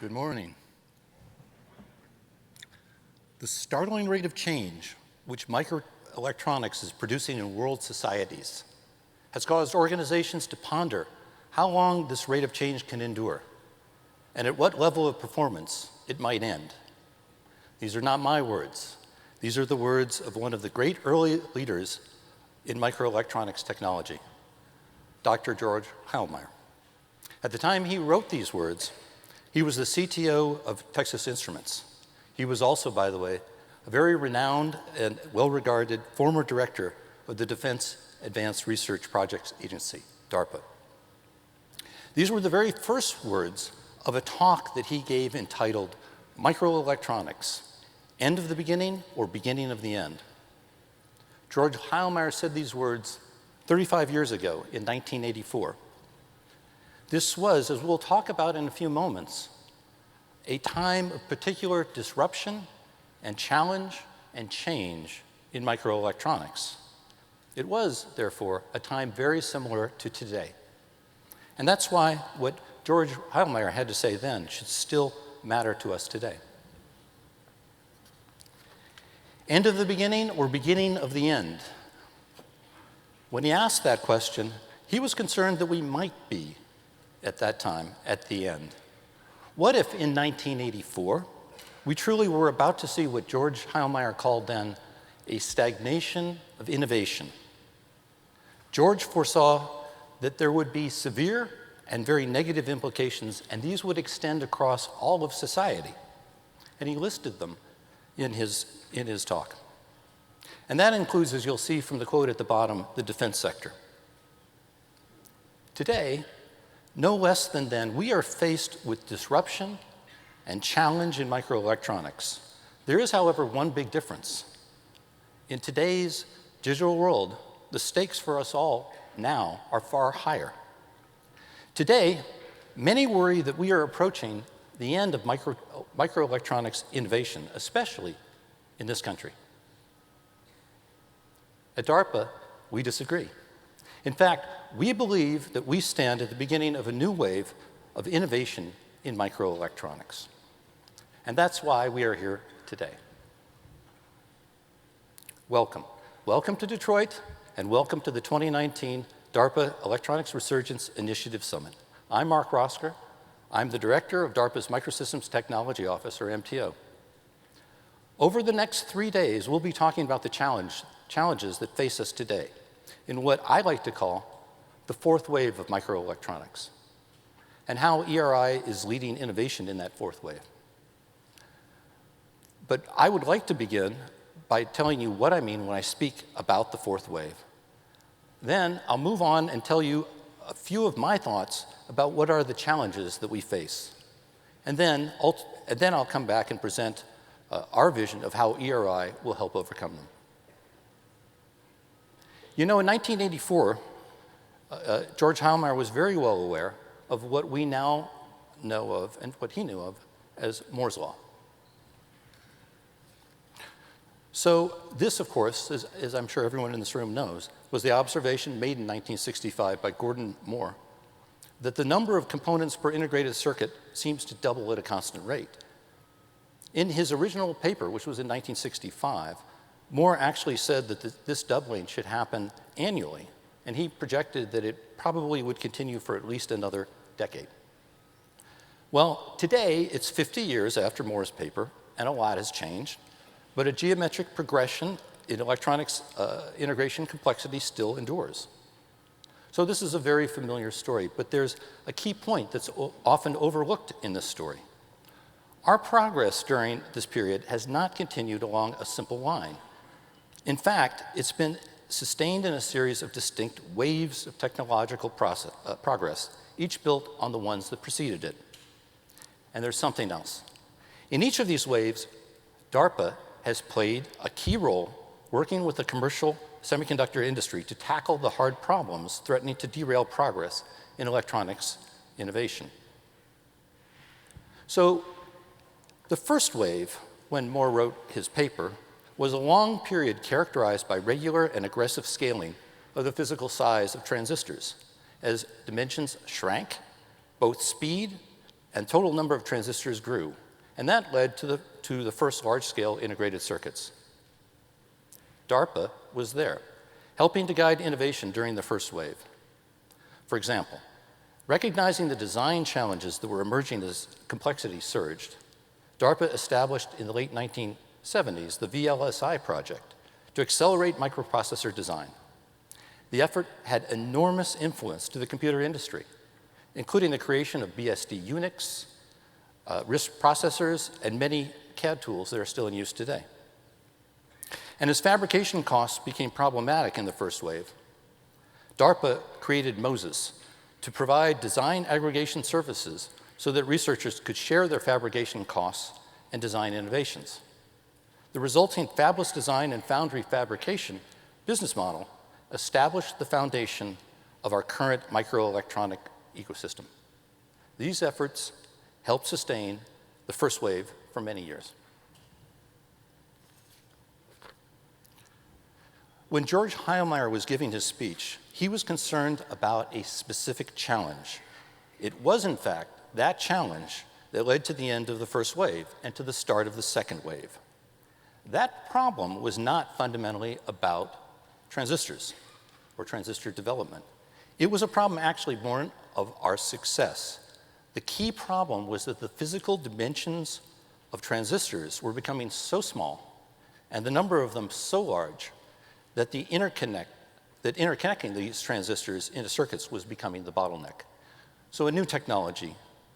Good morning. The startling rate of change which microelectronics is producing in world societies has caused organizations to ponder how long this rate of change can endure and at what level of performance it might end. These are not my words. These are the words of one of the great early leaders in microelectronics technology, Dr. George Heilmeyer. At the time he wrote these words, he was the CTO of Texas Instruments. He was also, by the way, a very renowned and well-regarded former director of the Defense Advanced Research Projects Agency, DARPA. These were the very first words of a talk that he gave entitled Microelectronics, End of the Beginning or Beginning of the End. George Heilmeyer said these words 35 years ago in 1984. This was, as we'll talk about in a few moments, a time of particular disruption and challenge and change in microelectronics. It was, therefore, a time very similar to today. And that's why what George Heilmeyer had to say then should still matter to us today. End of the beginning or beginning of the end? When he asked that question, he was concerned that we might be, at that time, at the end. What if in 1984, we truly were about to see what George Heilmeyer called then a stagnation of innovation? George foresaw that there would be severe and very negative implications, and these would extend across all of society. And he listed them in his talk. And that includes, as you'll see from the quote at the bottom, the defense sector. Today, no less than then, we are faced with disruption and challenge in microelectronics. There is, however, one big difference. In today's digital world, the stakes for us all now are far higher. Today, many worry that we are approaching the end of microelectronics innovation, especially in this country. At DARPA, we disagree. In fact, we believe that we stand at the beginning of a new wave of innovation in microelectronics. And that's why we are here today. Welcome. Welcome to Detroit, and welcome to the 2019 DARPA Electronics Resurgence Initiative Summit. I'm Mark Rosker. I'm the director of DARPA's Microsystems Technology Office, or MTO. Over the next 3 days, we'll be talking about the challenges that face us today in what I like to call the fourth wave of microelectronics, and how ERI is leading innovation in that fourth wave. But I would like to begin by telling you what I mean when I speak about the fourth wave. Then I'll move on and tell you a few of my thoughts about what are the challenges that we face. And then I'll come back and present our vision of how ERI will help overcome them. You know, in 1984, George Heilmeyer was very well aware of what we now know of and what he knew of as Moore's Law. So this, of course, as I'm sure everyone in this room knows, was the observation made in 1965 by Gordon Moore that the number of components per integrated circuit seems to double at a constant rate. In his original paper, which was in 1965, Moore actually said that this doubling should happen annually, and he projected that it probably would continue for at least another decade. Well, today, it's 50 years after Moore's paper, and a lot has changed, but a geometric progression in electronics integration complexity still endures. So this is a very familiar story, but there's a key point that's often overlooked in this story. Our progress during this period has not continued along a simple line. In fact, it's been sustained in a series of distinct waves of technological progress, each built on the ones that preceded it. And there's something else. In each of these waves, DARPA has played a key role working with the commercial semiconductor industry to tackle the hard problems threatening to derail progress in electronics innovation. So the first wave, when Moore wrote his paper, was a long period characterized by regular and aggressive scaling of the physical size of transistors as dimensions shrank, both speed and total number of transistors grew, and that led to the first large-scale integrated circuits. DARPA was there, helping to guide innovation during the first wave. For example, recognizing the design challenges that were emerging as complexity surged, DARPA established in the late 1970s the VLSI project to accelerate microprocessor design. The effort had enormous influence to the computer industry, including the creation of BSD Unix, RISC processors, and many CAD tools that are still in use today. And as fabrication costs became problematic in the first wave, DARPA created MOSES to provide design aggregation services so that researchers could share their fabrication costs and design innovations. The resulting fabless design and foundry fabrication business model established the foundation of our current microelectronic ecosystem. These efforts helped sustain the first wave for many years. When George Heilmeyer was giving his speech, he was concerned about a specific challenge. It was, in fact, that challenge that led to the end of the first wave and to the start of the second wave. That problem was not fundamentally about transistors or transistor development. It was a problem actually born of our success. The key problem was that the physical dimensions of transistors were becoming so small and the number of them so large that interconnecting these transistors into circuits was becoming the bottleneck. So a new technology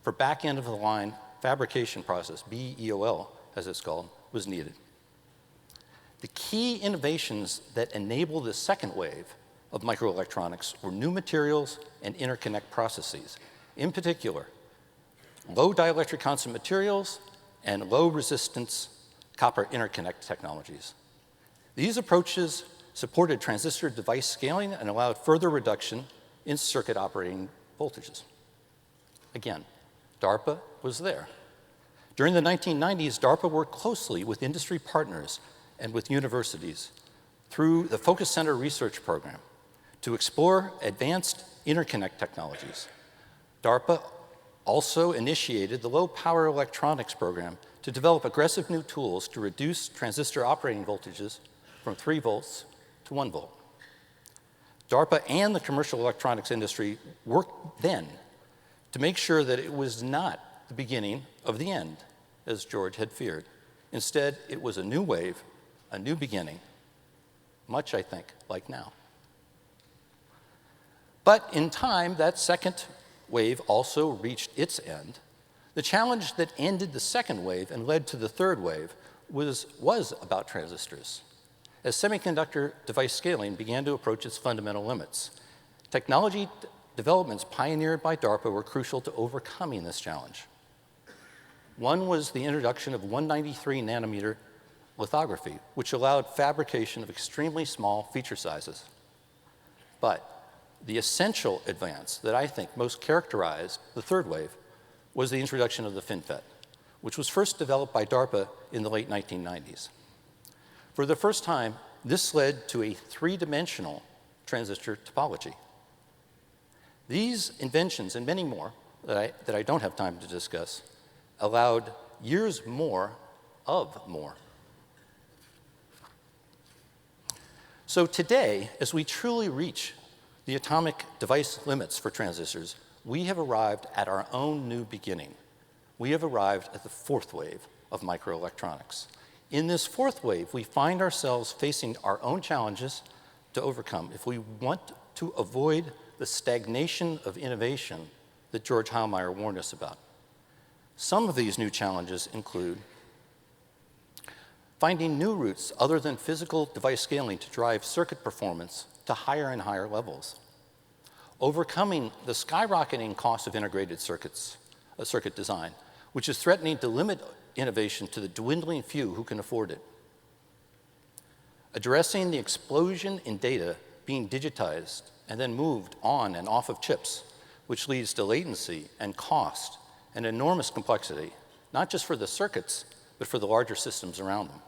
for back end of the line fabrication process, BEOL as it's called, was needed. The key innovations that enabled the second wave of microelectronics were new materials and interconnect processes. In particular, low dielectric constant materials and low resistance copper interconnect technologies. These approaches supported transistor device scaling and allowed further reduction in circuit operating voltages. Again, DARPA was there. During the 1990s, DARPA worked closely with industry partners and with universities through the Focus Center Research Program to explore advanced interconnect technologies. DARPA also initiated the Low Power Electronics Program to develop aggressive new tools to reduce transistor operating voltages from 3 volts to 1 volt. DARPA and the commercial electronics industry worked then to make sure that it was not the beginning of the end, as George had feared. Instead, it was a new wave, a new beginning, much, I think, like now. But in time, that second wave also reached its end. The challenge that ended the second wave and led to the third wave was about transistors. As semiconductor device scaling began to approach its fundamental limits, technology developments pioneered by DARPA were crucial to overcoming this challenge. One was the introduction of 193 nanometer lithography, which allowed fabrication of extremely small feature sizes. But the essential advance that I think most characterized the third wave was the introduction of the FinFET, which was first developed by DARPA in the late 1990s. For the first time, this led to a 3-dimensional transistor topology. These inventions and many more that I don't have time to discuss allowed years more of more. So today, as we truly reach the atomic device limits for transistors, we have arrived at our own new beginning. We have arrived at the fourth wave of microelectronics. In this fourth wave, we find ourselves facing our own challenges to overcome if we want to avoid the stagnation of innovation that George Heilmeyer warned us about. Some of these new challenges include finding new routes other than physical device scaling to drive circuit performance to higher and higher levels, overcoming the skyrocketing cost of integrated circuit design, which is threatening to limit innovation to the dwindling few who can afford it, addressing the explosion in data being digitized and then moved on and off of chips, which leads to latency and cost and enormous complexity, not just for the circuits, but for the larger systems around them.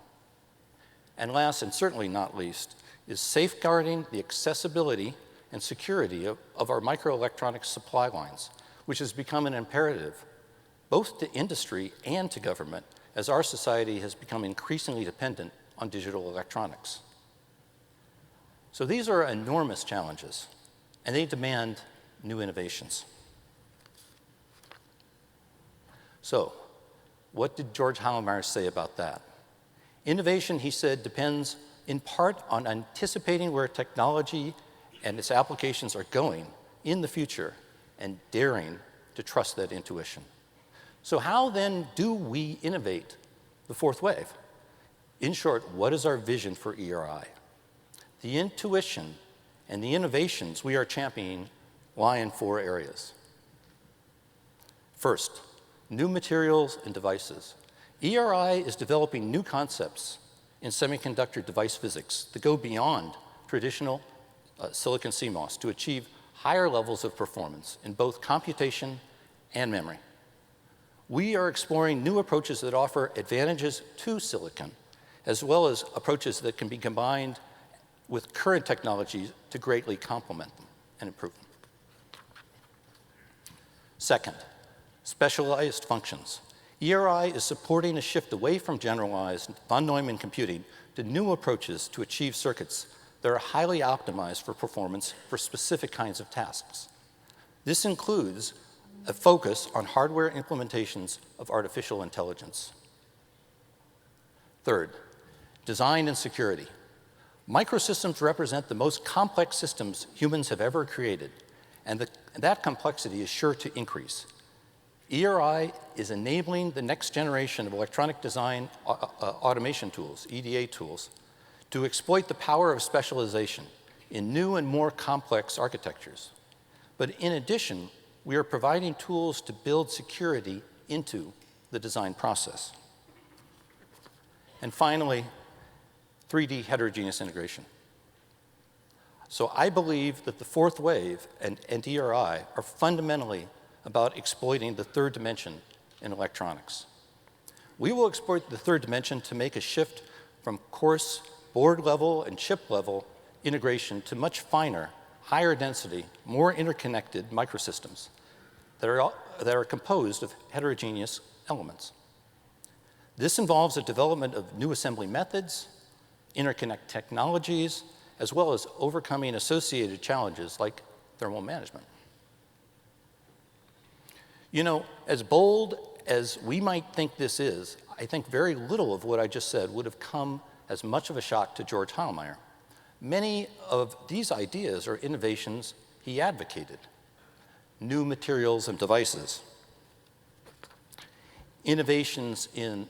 And last, and certainly not least, is safeguarding the accessibility and security of our microelectronics supply lines, which has become an imperative both to industry and to government, as our society has become increasingly dependent on digital electronics. So these are enormous challenges, and they demand new innovations. So, what did George Heilmeyer say about that? Innovation, he said, depends in part on anticipating where technology and its applications are going in the future and daring to trust that intuition. So how then do we innovate the fourth wave? In short, what is our vision for ERI? The intuition and the innovations we are championing lie in 4 areas. First, new materials and devices. ERI is developing new concepts in semiconductor device physics that go beyond traditional silicon CMOS to achieve higher levels of performance in both computation and memory. We are exploring new approaches that offer advantages to silicon, as well as approaches that can be combined with current technologies to greatly complement them and improve them. Second, specialized functions. ERI is supporting a shift away from generalized von Neumann computing to new approaches to achieve circuits that are highly optimized for performance for specific kinds of tasks. This includes a focus on hardware implementations of artificial intelligence. Third, design and security. Microsystems represent the most complex systems humans have ever created, and that complexity is sure to increase. ERI is enabling the next generation of electronic design automation tools, EDA tools, to exploit the power of specialization in new and more complex architectures. But in addition, we are providing tools to build security into the design process. And finally, 3D heterogeneous integration. So I believe that the fourth wave and ERI are fundamentally about exploiting the third dimension in electronics. We will exploit the third dimension to make a shift from coarse board level and chip level integration to much finer, higher density, more interconnected microsystems that are composed of heterogeneous elements. This involves the development of new assembly methods, interconnect technologies, as well as overcoming associated challenges like thermal management. You know, as bold as we might think this is, I think very little of what I just said would have come as much of a shock to George Heilmeyer. Many of these ideas or innovations he advocated. New materials and devices, innovations in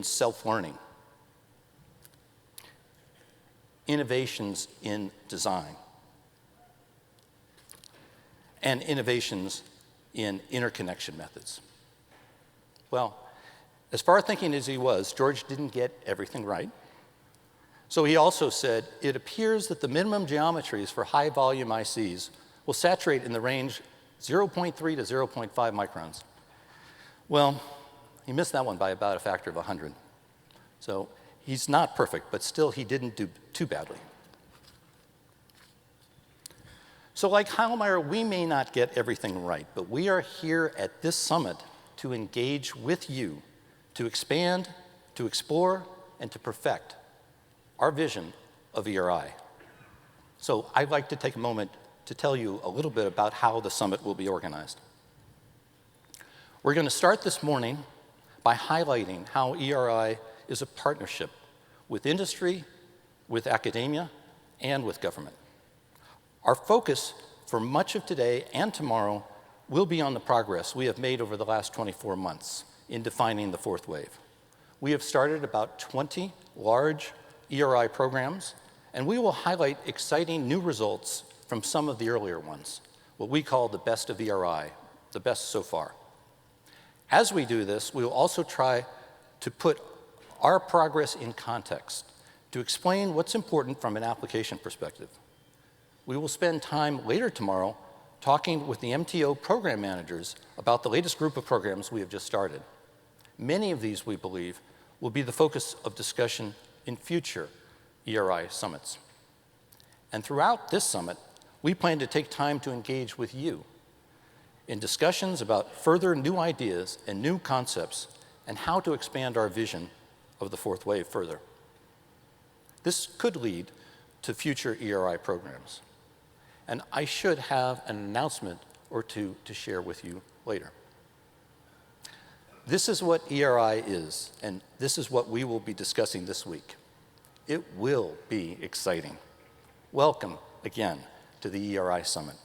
self-learning, innovations in design, and innovations in interconnection methods. Well, as far thinking as he was, George didn't get everything right. So he also said, it appears that the minimum geometries for high volume ICs will saturate in the range 0.3 to 0.5 microns. Well, he missed that one by about a factor of 100. So he's not perfect, but still he didn't do too badly. So like Heilmeyer, we may not get everything right, but we are here at this summit to engage with you, to expand, to explore, and to perfect our vision of ERI. So I'd like to take a moment to tell you a little bit about how the summit will be organized. We're going to start this morning by highlighting how ERI is a partnership with industry, with academia, and with government. Our focus for much of today and tomorrow will be on the progress we have made over the last 24 months in defining the fourth wave. We have started about 20 large ERI programs, and we will highlight exciting new results from some of the earlier ones, what we call the best of ERI, the best so far. As we do this, we will also try to put our progress in context, to explain what's important from an application perspective. We will spend time later tomorrow talking with the MTO program managers about the latest group of programs we have just started. Many of these, we believe, will be the focus of discussion in future ERI summits. And throughout this summit, we plan to take time to engage with you in discussions about further new ideas and new concepts and how to expand our vision of the fourth wave further. This could lead to future ERI programs. And I should have an announcement or two to share with you later. This is what ERI is, and this is what we will be discussing this week. It will be exciting. Welcome again to the ERI Summit.